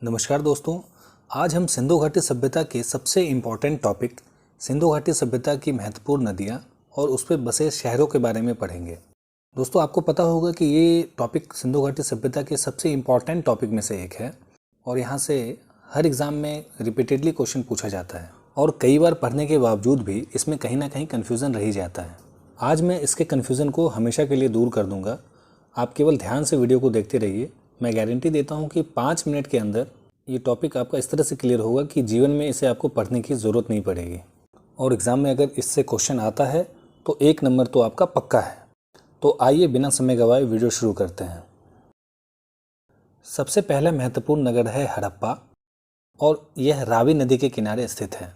नमस्कार दोस्तों, आज हम सिंधु घाटी सभ्यता के सबसे इम्पॉर्टेंट टॉपिक सिंधु घाटी सभ्यता की महत्वपूर्ण नदियाँ और उस पर बसे शहरों के बारे में पढ़ेंगे। दोस्तों, आपको पता होगा कि ये टॉपिक सिंधु घाटी सभ्यता के सबसे इम्पॉर्टेंट टॉपिक में से एक है और यहाँ से हर एग्ज़ाम में रिपीटेडली क्वेश्चन पूछा जाता है और कई बार पढ़ने के बावजूद भी इसमें कहीं ना कहीं कन्फ्यूज़न रह ही जाता है। आज मैं इसके कन्फ्यूज़न को हमेशा के लिए दूर कर दूँगा। आप केवल ध्यान से वीडियो को देखते रहिए। मैं गारंटी देता हूँ कि 5 मिनट के अंदर ये टॉपिक आपका इस तरह से क्लियर होगा कि जीवन में इसे आपको पढ़ने की ज़रूरत नहीं पड़ेगी और एग्ज़ाम में अगर इससे क्वेश्चन आता है तो 1 नंबर तो आपका पक्का है। तो आइए बिना समय गवाए वीडियो शुरू करते हैं। सबसे पहला महत्वपूर्ण नगर है हड़प्पा और यह रावी नदी के किनारे स्थित है।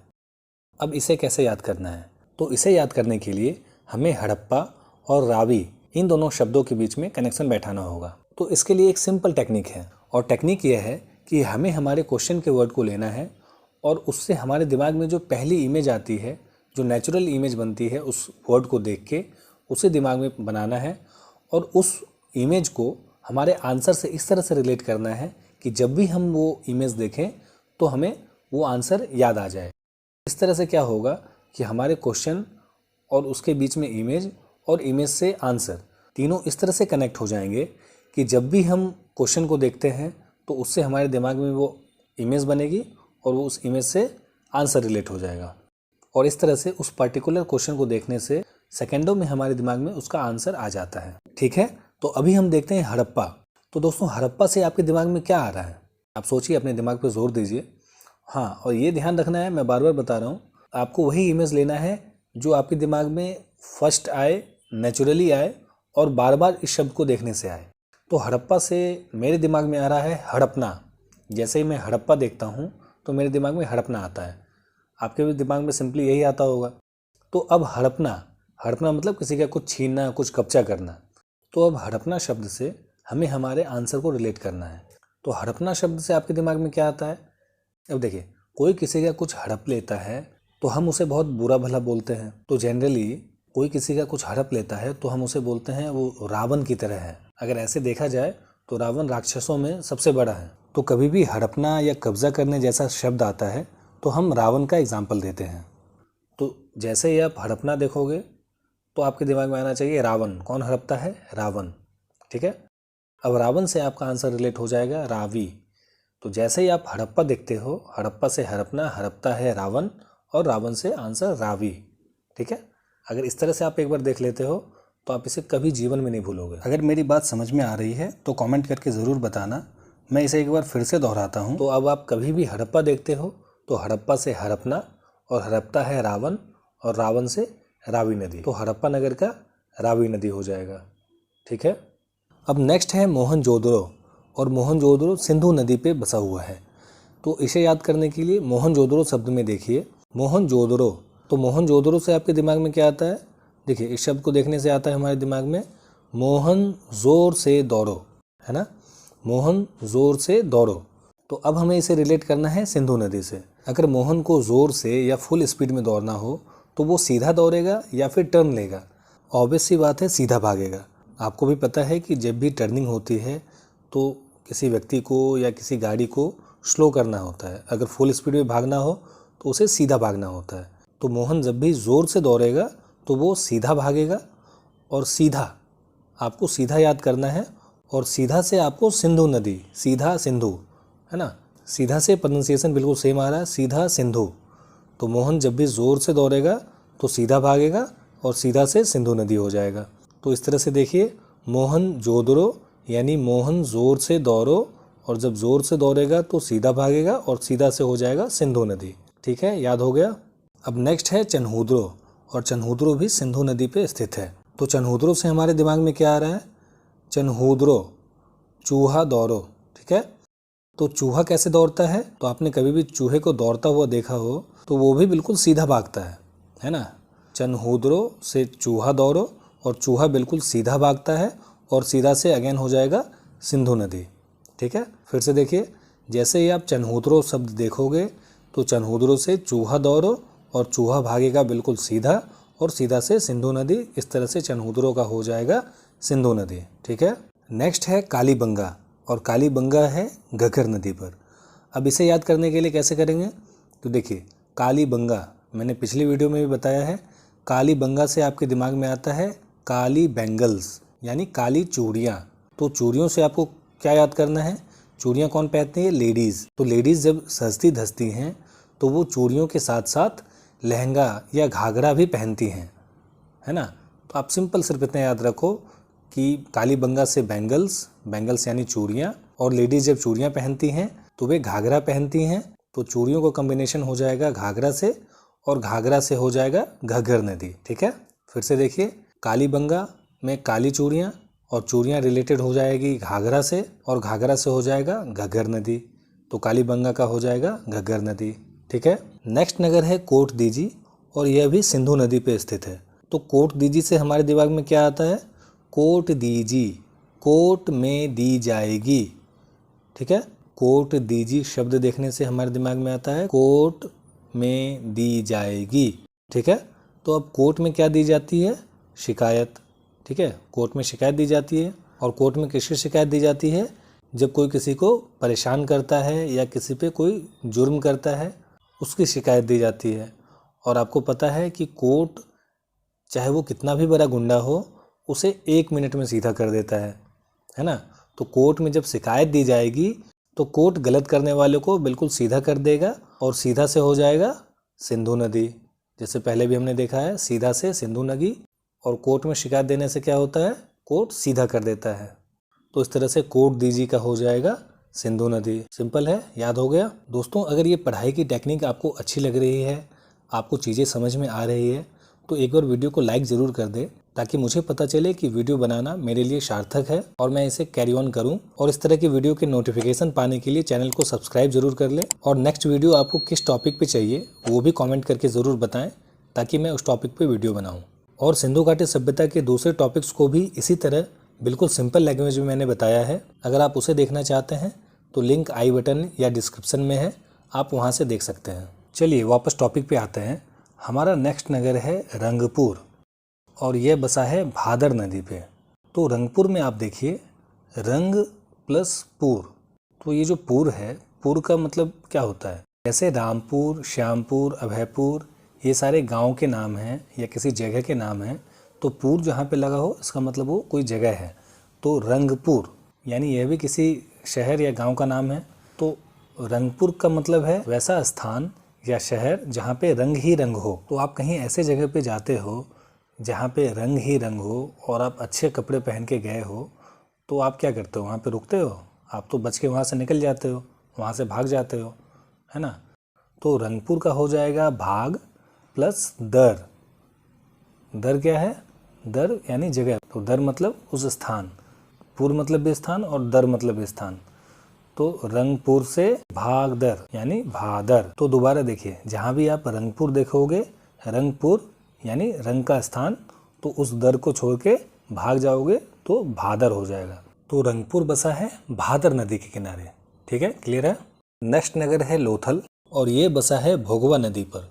अब इसे कैसे याद करना है? तो इसे याद करने के लिए हमें हड़प्पा और रावी इन दोनों शब्दों के बीच में कनेक्शन बैठाना होगा। तो इसके लिए एक सिंपल टेक्निक है और टेक्निक यह है कि हमें हमारे क्वेश्चन के वर्ड को लेना है और उससे हमारे दिमाग में जो पहली इमेज आती है, जो नेचुरल इमेज बनती है, उस वर्ड को देख के उसे दिमाग में बनाना है और उस इमेज को हमारे आंसर से इस तरह से रिलेट करना है कि जब भी हम वो इमेज देखें तो हमें वो आंसर याद आ जाए। इस तरह से क्या होगा कि हमारे क्वेश्चन और उसके बीच में इमेज और इमेज से आंसर तीनों इस तरह से कनेक्ट हो जाएंगे कि जब भी हम क्वेश्चन को देखते हैं तो उससे हमारे दिमाग में वो इमेज बनेगी और वो उस इमेज से आंसर रिलेट हो जाएगा और इस तरह से उस पर्टिकुलर क्वेश्चन को देखने से सेकेंडों में हमारे दिमाग में उसका आंसर आ जाता है। ठीक है, तो अभी हम देखते हैं हड़प्पा। तो दोस्तों, हड़प्पा से आपके दिमाग में क्या आ रहा है? आप सोचिए, अपने दिमाग पर जोर दीजिए। हाँ, और ये ध्यान रखना है, मैं बार बार बता रहा हूँ, आपको वही इमेज लेना है जो आपके दिमाग में फर्स्ट आए, नेचुरली आए और बार बार इस शब्द को देखने से आए। तो हड़प्पा से मेरे दिमाग में आ रहा है हड़पना। जैसे ही मैं हड़प्पा देखता हूँ तो मेरे दिमाग में हड़पना आता है। आपके भी दिमाग में सिंपली यही आता होगा। तो अब हड़पना, हड़पना मतलब किसी का कुछ छीनना, कुछ कब्जा करना। तो अब हड़पना शब्द से हमें हमारे आंसर को रिलेट करना है। तो हड़पना शब्द से आपके दिमाग में क्या आता है? अब देखिए, कोई किसी का कुछ हड़प लेता है तो हम उसे बहुत बुरा भला बोलते हैं। तो जनरली कोई किसी का कुछ हड़प लेता है तो हम उसे बोलते हैं वो रावण की तरह है। अगर ऐसे देखा जाए तो रावण राक्षसों में सबसे बड़ा है। तो कभी भी हड़पना या कब्जा करने जैसा शब्द आता है तो हम रावण का एग्जाम्पल देते हैं। तो जैसे ही आप हड़पना देखोगे तो आपके दिमाग में आना चाहिए रावण। कौन हड़पता है? रावण। ठीक है, अब रावण से आपका आंसर रिलेट हो जाएगा रावी। तो जैसे ही आप हड़प्पा देखते हो, हड़प्पा से हड़पना, हड़पता है रावण और रावण से आंसर रावी। ठीक है, अगर इस तरह से आप एक बार देख लेते हो तो आप इसे कभी जीवन में नहीं भूलोगे। अगर मेरी बात समझ में आ रही है तो कमेंट करके ज़रूर बताना। मैं इसे एक बार फिर से दोहराता हूँ। तो अब आप कभी भी हड़प्पा देखते हो तो हड़प्पा से हड़पना और हड़पता है रावण और रावण से रावी नदी। तो हड़प्पा नगर का रावी नदी हो जाएगा। ठीक है, अब नेक्स्ट है मोहनजोदड़ो और मोहनजोदड़ो सिंधु नदी पे बसा हुआ है। तो इसे याद करने के लिए मोहनजोदड़ो शब्द में देखिए, मोहनजोदड़ो। तो मोहनजोदड़ो से आपके दिमाग में क्या आता है? देखिए, इस शब्द को देखने से आता है हमारे दिमाग में मोहन जोर से दौड़ो, है ना? मोहन जोर से दौड़ो। तो अब हमें इसे रिलेट करना है सिंधु नदी से। अगर मोहन को जोर से या फुल स्पीड में दौड़ना हो तो वो सीधा दौड़ेगा या फिर टर्न लेगा? ऑब्वियस सी बात है, सीधा भागेगा। आपको भी पता है कि जब भी टर्निंग होती है तो किसी व्यक्ति को या किसी गाड़ी को स्लो करना होता है। अगर फुल स्पीड में भागना हो तो उसे सीधा भागना होता है। तो मोहन जब भी ज़ोर से दौड़ेगा तो वो सीधा भागेगा और सीधा आपको सीधा याद करना है और सीधा से आपको सिंधु नदी, सीधा सिंधु, है ना? सीधा से प्रोनाउंसिएशन बिल्कुल सेम आ रहा है, सीधा सिंधु। तो मोहन जब भी ज़ोर से दौड़ेगा तो सीधा भागेगा और सीधा से सिंधु नदी हो जाएगा। तो इस तरह से देखिए, मोहनजोदड़ो यानी मोहन ज़ोर से दौड़ो और जब ज़ोर से दौड़ेगा तो सीधा भागेगा और सीधा से हो जाएगा सिंधु नदी। ठीक है, याद हो गया। अब नेक्स्ट है चन्हूदड़ो और चन्हूदड़ो भी सिंधु नदी पे स्थित है। तो चन्हूदड़ो से हमारे दिमाग में क्या आ रहा है? चन्हूदड़ो, चूहा दौड़ो। ठीक है, तो चूहा कैसे दौड़ता है? तो आपने कभी भी चूहे को दौड़ता हुआ देखा हो तो वो भी बिल्कुल सीधा भागता है ना? चन्हूदड़ो से चूहा दौड़ो और चूहा बिल्कुल सीधा भागता है और सीधा से अगेन हो जाएगा सिंधु नदी। ठीक है, फिर से देखिए, जैसे ही आप चन्हूदड़ो शब्द देखोगे तो चन्हूदड़ो से चूहा दौड़ो और चूहा भागेगा बिल्कुल सीधा और सीधा से सिंधु नदी। इस तरह से चन्हूदड़ो का हो जाएगा सिंधु नदी। ठीक है, नेक्स्ट है कालीबंगा और कालीबंगा है घग्गर नदी पर। अब इसे याद करने के लिए कैसे करेंगे, तो देखिए कालीबंगा, मैंने पिछली वीडियो में भी बताया है, कालीबंगा से आपके दिमाग में आता है काली बैंगल्स यानी काली चूड़ियाँ। तो चूड़ियों से आपको क्या याद करना है, चूड़ियाँ कौन पहनती है, लेडीज़। तो लेडीज़ जब सजती धजती हैं तो वो चूड़ियों के साथ साथ लहंगा या घाघरा भी पहनती हैं, है ना। तो आप सिंपल सिर्फ इतना याद रखो कि कालीबंगा से बैंगल्स, बैंगल्स यानी चूड़ियाँ, और लेडीज़ जब चूड़ियाँ पहनती हैं तो वे घाघरा पहनती हैं। तो चूड़ियों का कॉम्बिनेशन हो जाएगा घाघरा से, और घाघरा से हो जाएगा घग्गर नदी। ठीक है, फिर से देखिए, कालीबंगा में काली चूड़ियाँ, और चूड़ियाँ रिलेटेड हो जाएगी घाघरा से, और घाघरा से हो जाएगा घग्गर नदी। तो कालीबंगा का हो जाएगा घग्गर नदी। ठीक है, नेक्स्ट नगर है कोट दीजी, और यह भी सिंधु नदी पे स्थित है। तो कोट दीजी से हमारे दिमाग में क्या आता है, कोट दीजी, कोट में दी जाएगी। ठीक है, कोट दीजी शब्द देखने से हमारे दिमाग में आता है कोट में दी जाएगी। ठीक है, तो अब कोर्ट में क्या दी जाती है, शिकायत। ठीक है, कोर्ट में शिकायत दी जाती है, और कोर्ट में किसकी शिकायत दी जाती है, जब कोई किसी को परेशान करता है या किसी पे कोई जुर्म करता है उसकी शिकायत दी जाती है। और आपको पता है कि कोर्ट चाहे वो कितना भी बड़ा गुंडा हो उसे 1 मिनट में सीधा कर देता है ना। तो कोर्ट में जब शिकायत दी जाएगी तो कोर्ट गलत करने वाले को बिल्कुल सीधा कर देगा, और सीधा से हो जाएगा सिंधु नदी। जैसे पहले भी हमने देखा है, सीधा से सिंधु नदी, और कोर्ट में शिकायत देने से क्या होता है, कोर्ट सीधा कर देता है। तो इस तरह से कोर्ट दीजी का हो जाएगा सिंधु नदी। सिंपल है, याद हो गया। दोस्तों, अगर ये पढ़ाई की टेक्निक आपको अच्छी लग रही है, आपको चीज़ें समझ में आ रही है, तो एक बार वीडियो को लाइक ज़रूर कर दे, ताकि मुझे पता चले कि वीडियो बनाना मेरे लिए सार्थक है और मैं इसे कैरी ऑन करूं। और इस तरह की वीडियो के नोटिफिकेशन पाने के लिए चैनल को सब्सक्राइब जरूर कर लें। और नेक्स्ट वीडियो आपको किस टॉपिक पे चाहिए वो भी कमेंट करके ज़रूर बताएं, ताकि मैं उस टॉपिक पे वीडियो बनाऊं। और सिंधु घाटी सभ्यता के दूसरे टॉपिक्स को भी इसी तरह बिल्कुल सिंपल लैंग्वेज में मैंने बताया है। अगर आप उसे देखना चाहते हैं तो लिंक आई बटन या डिस्क्रिप्शन में है, आप वहाँ से देख सकते हैं। चलिए वापस टॉपिक पे आते हैं। हमारा नेक्स्ट नगर है रंगपुर, और यह बसा है भादर नदी पे। तो रंगपुर में आप देखिए, रंग प्लस पुर, तो ये जो पुर है, पुर का मतलब क्या होता है, जैसे रामपुर, श्यामपुर, अभयपुर, ये सारे गांव के नाम हैं या किसी जगह के नाम हैं। तो पुर जहाँ पे लगा हो इसका मतलब वो कोई जगह है। तो रंगपुर यानी यह भी किसी शहर या गांव का नाम है। तो रंगपुर का मतलब है वैसा स्थान या शहर जहाँ पे रंग ही रंग हो। तो आप कहीं ऐसे जगह पे जाते हो जहाँ पे रंग ही रंग हो और आप अच्छे कपड़े पहन के गए हो, तो आप क्या करते हो, वहाँ पे रुकते हो, आप तो बच के वहाँ से निकल जाते हो, वहाँ से भाग जाते हो, है ना। तो रंगपुर का हो जाएगा भाग प्लस दर। दर क्या है, दर यानी जगह। तो दर मतलब उस स्थान, पुर मतलब भी स्थान और दर मतलब भी स्थान। तो रंगपुर से भागदर यानी भादर। तो दोबारा देखिए, जहाँ भी आप रंगपुर देखोगे, रंगपुर यानी रंग का स्थान, तो उस दर को छोड़ के भाग जाओगे तो भादर हो जाएगा। तो रंगपुर बसा है भादर नदी के किनारे। ठीक है, क्लियर है। नेक्स्ट नगर है लोथल, और ये बसा है भोगवा नदी पर।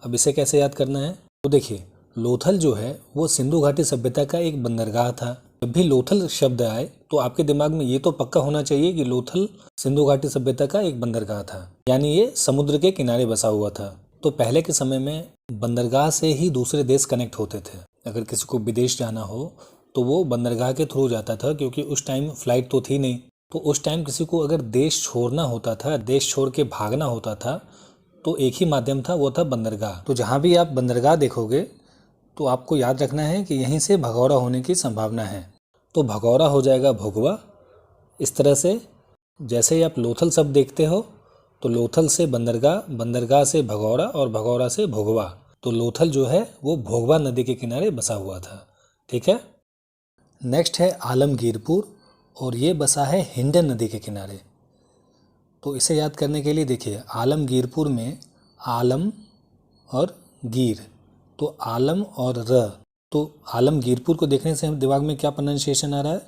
अब इसे कैसे याद करना है, तो देखिए लोथल जो है वो सिंधु घाटी सभ्यता का एक बंदरगाह था। जब भी लोथल शब्द आए तो आपके दिमाग में ये तो पक्का होना चाहिए कि लोथल सिंधु घाटी सभ्यता का एक बंदरगाह था, यानी ये समुद्र के किनारे बसा हुआ था। तो पहले के समय में बंदरगाह से ही दूसरे देश कनेक्ट होते थे। अगर किसी को विदेश जाना हो तो वो बंदरगाह के थ्रू जाता था, क्योंकि उस टाइम फ्लाइट तो थी नहीं। तो उस टाइम किसी को अगर देश छोड़ना होता था, देश छोड़ के भागना होता था, तो एक ही माध्यम था, वो था बंदरगाह। तो जहाँ भी आप बंदरगाह देखोगे तो आपको याद रखना है कि यहीं से भगौड़ा होने की संभावना है। तो भगौड़ा हो जाएगा भोगवा। इस तरह से जैसे ही आप लोथल शब्द देखते हो तो लोथल से बंदरगाह, बंदरगाह से भगौड़ा और भगौड़ा से भोगवा। तो लोथल जो है वो भोगवा नदी के किनारे बसा हुआ था। ठीक है। नेक्स्ट है आलमगीरपुर, और ये बसा है हिंडन नदी के किनारे। तो इसे याद करने के लिए देखिए, आलमगीरपुर में आलम और गिर, तो आलम और र। तो आलमगीरपुर को देखने से दिमाग में क्या प्रोनाउंसिएशन आ रहा है,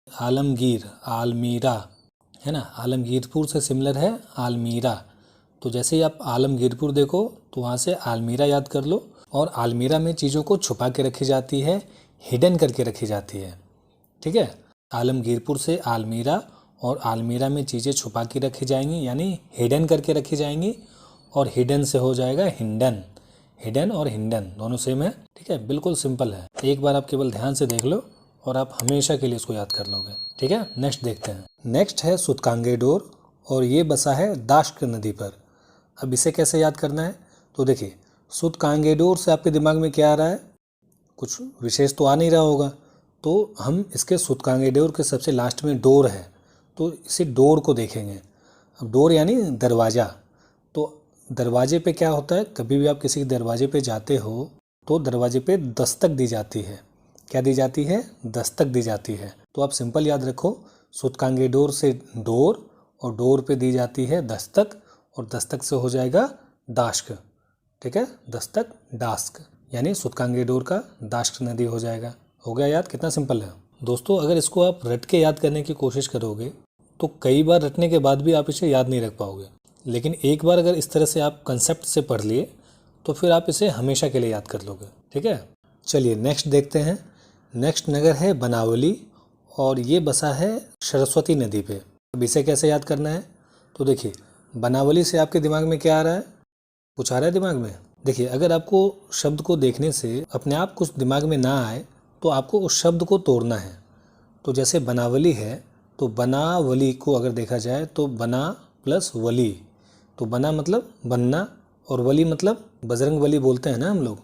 आलमगीर, आलमीरा, है ना। आलमगीरपुर से सिमिलर है आलमीरा। तो जैसे ही आप आलमगीरपुर देखो तो वहाँ से आलमीरा याद कर लो। और आलमीरा में चीज़ों को छुपा के रखी जाती है, हिडन करके रखी जाती है। ठीक है, आलमगीरपुर से आलमीरा और अलमीरा में चीज़ें छुपा के रखी जाएंगी, यानी हिडन करके रखी जाएंगी, और हिडन से हो जाएगा हिंडन। हिडन और हिंडन दोनों सेम है, ठीक है, बिल्कुल सिंपल है। एक बार आप केवल ध्यान से देख लो और आप हमेशा के लिए इसको याद कर लोगे, ठीक है। नेक्स्ट देखते हैं। नेक्स्ट है सूतकांगेडोर और ये बसा है दाश्क नदी पर। अब इसे कैसे याद करना है, तो देखिए सूतकांगेडोर से आपके दिमाग में क्या आ रहा है, कुछ विशेष तो आ नहीं रहा होगा, तो हम इसके सूतकांगेडोर के सबसे लास्ट में डोर है, तो इसे डोर को देखेंगे। अब डोर यानी दरवाज़ा, तो दरवाजे पे क्या होता है, कभी भी आप किसी के दरवाजे पे जाते हो तो दरवाजे पे दस्तक दी जाती है। क्या दी जाती है, दस्तक दी जाती है। तो आप सिंपल याद रखो, सूतकांगेडोर से डोर और डोर पे दी जाती है दस्तक, और दस्तक से हो जाएगा दाश्क, ठीक है, दस्तक डास्क, यानी सूतकांगेडोर का दाश्क नदी हो जाएगा। हो गया याद, कितना सिंपल है दोस्तों। अगर इसको आप रट के याद करने की कोशिश करोगे तो कई बार रटने के बाद भी आप इसे याद नहीं रख पाओगे, लेकिन एक बार अगर इस तरह से आप कंसेप्ट से पढ़ लिए तो फिर आप इसे हमेशा के लिए याद कर लोगे, ठीक है। चलिए नेक्स्ट देखते हैं। नेक्स्ट नगर है बनावली और ये बसा है सरस्वती नदी पे। अब इसे कैसे याद करना है, तो देखिए बनावली से आपके दिमाग में क्या आ रहा है, कुछ आ रहा है दिमाग में। देखिए अगर आपको शब्द को देखने से अपने आप कुछ दिमाग में ना आए तो आपको उस शब्द को तोड़ना है। तो जैसे बनावली है तो बनावली को अगर देखा जाए तो बना प्लस वली, तो बना मतलब बनना और वली मतलब बजरंग वली बोलते हैं ना हम लोग,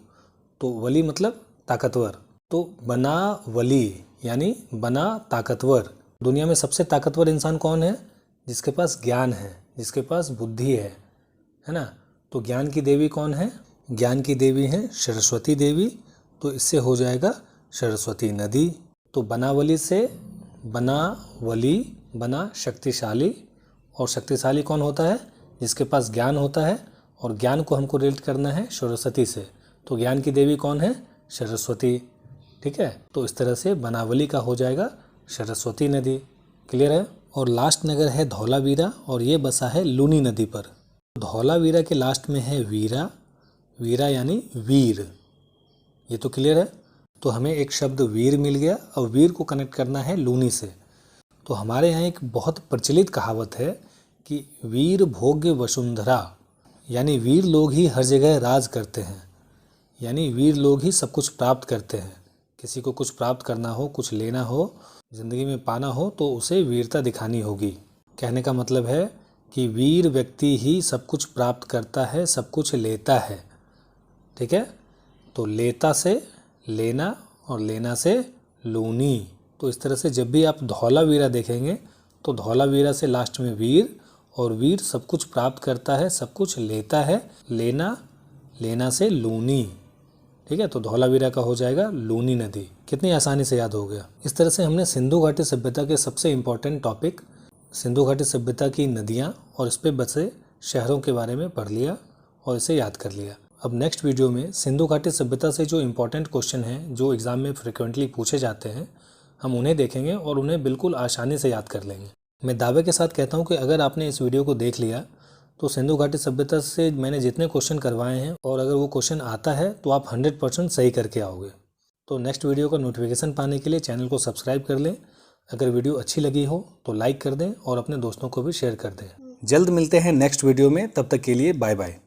तो वली मतलब ताकतवर। तो बना वली यानी बना ताकतवर। दुनिया में सबसे ताकतवर इंसान कौन है, जिसके पास ज्ञान है, जिसके पास बुद्धि है ना। तो ज्ञान की देवी कौन है, ज्ञान की देवी है सरस्वती देवी, तो इससे हो जाएगा सरस्वती नदी। तो बनावली से बनावली बना शक्तिशाली, और शक्तिशाली कौन होता है, जिसके पास ज्ञान होता है, और ज्ञान को हमको रिलेट करना है सरस्वती से, तो ज्ञान की देवी कौन है, सरस्वती, ठीक है। तो इस तरह से बनावली का हो जाएगा सरस्वती नदी। क्लियर है। और लास्ट नगर है धौलावीरा और ये बसा है लूनी नदी पर। धौलावीरा के लास्ट में है वीरा, वीरा यानी वीर, ये तो क्लियर है। तो हमें एक शब्द वीर मिल गया और वीर को कनेक्ट करना है लूनी से। तो हमारे यहाँ एक बहुत प्रचलित कहावत है कि वीर भोग्य वसुंधरा, यानी वीर लोग ही हर जगह राज करते हैं, यानी वीर लोग ही सब कुछ प्राप्त करते हैं। किसी को कुछ प्राप्त करना हो, कुछ लेना हो, ज़िंदगी में पाना हो तो उसे वीरता दिखानी होगी। कहने का मतलब है कि वीर व्यक्ति ही सब कुछ प्राप्त करता है, सब कुछ लेता है, ठीक है। तो लेता से लेना और लेना से लूनी। तो इस तरह से जब भी आप धौलावीरा देखेंगे तो धौलावीरा से लास्ट में वीर, और वीर सब कुछ प्राप्त करता है, सब कुछ लेता है, लेना लेना से लूनी, ठीक है। तो धौलावीरा का हो जाएगा लूनी नदी। कितनी आसानी से याद हो गया। इस तरह से हमने सिंधु घाटी सभ्यता के सबसे इम्पोर्टेंट टॉपिक सिंधु घाटी सभ्यता की नदियाँ और इस पे बसे शहरों के बारे में पढ़ लिया और इसे याद कर लिया। अब नेक्स्ट वीडियो में सिंधु घाटी सभ्यता से जो इम्पोर्टेंट क्वेश्चन हैं, जो एग्ज़ाम में फ्रिक्वेंटली पूछे जाते हैं, हम उन्हें देखेंगे और उन्हें बिल्कुल आसानी से याद कर लेंगे। मैं दावे के साथ कहता हूँ कि अगर आपने इस वीडियो को देख लिया तो सिंधु घाटी सभ्यता से मैंने जितने क्वेश्चन करवाए हैं और अगर वो क्वेश्चन आता है तो आप 100% सही करके आओगे। तो नेक्स्ट वीडियो का नोटिफिकेशन पाने के लिए चैनल को सब्सक्राइब कर लें। अगर वीडियो अच्छी लगी हो तो लाइक कर दें और अपने दोस्तों को भी शेयर कर दें। जल्द मिलते हैं नेक्स्ट वीडियो में, तब तक के लिए बाय बाय।